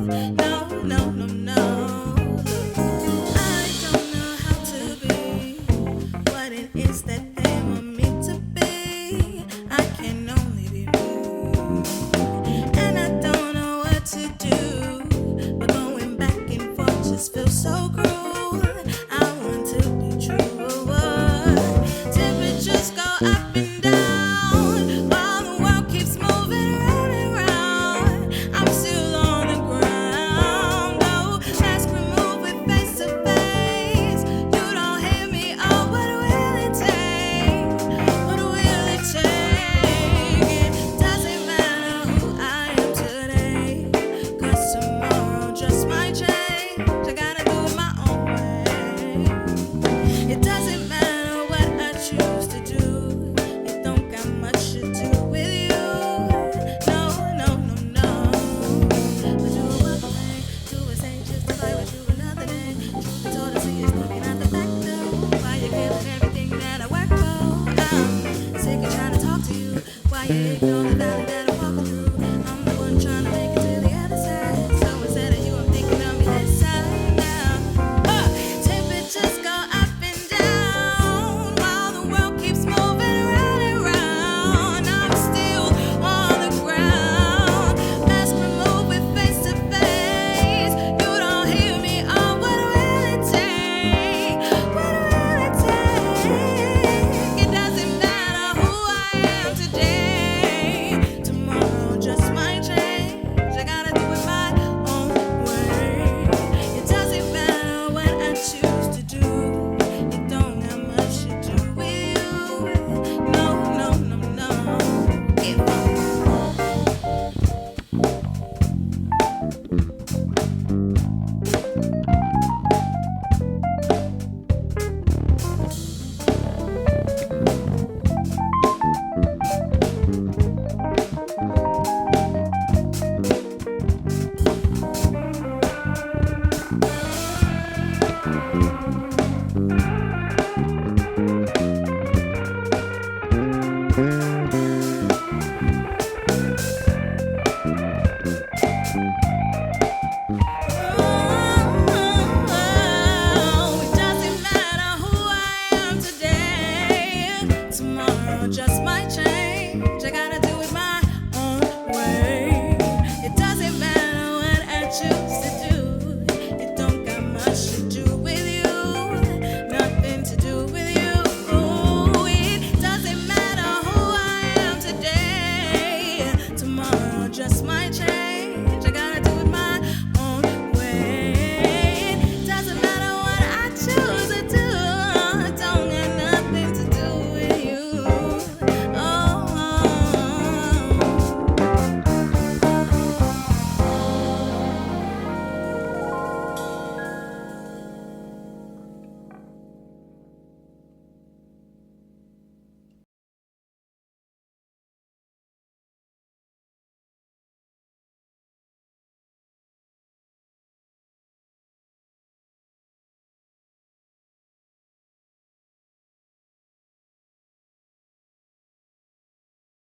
No, no, no, no. I don't know how to be what it is that they want me to be. I can only be me, and I don't know what to do. But going back and forth just feels so cruel. I want to be true. Temperatures go up and down while the world keeps moving round and round. I'm still on the ground. Oh, mask removed with face to face. You don't hear me. Oh, what will it take? What will it take? It doesn't matter who I am today, 'cause tomorrow just might change. I gotta do it my own way. It doesn't matter what I choose to do. It don't got much to do with you. No, no, no, no. But do it one way, do it say just to fight with you another day. Truth be told, I see it's looking at the back door. Why you killing everything that I work for? I'm sick of trying to talk to you. Why you ignore the valley that I'm walking through? I'm the one trying to make it to the other side. So instead of you, I'm thinking of me this time now. Temperatures go up and down while the world keeps moving round and round. I'm still on the ground. Mask removed with face to face. You don't hear me. Oh, what will it take? What will it take? It doesn't matter who I am today. Tomorrow just might change. I gotta do it my own way. It doesn't matter what I choose to do. It don't have much to do with you. No, no, no, no. If it doesn't matter who I am today. Tomorrow just might change. I gotta do it my own way. It doesn't matter what I choose to do. It don't got much to do with you. Nothing to do with you. It doesn't matter who I am today. Tomorrow just might change.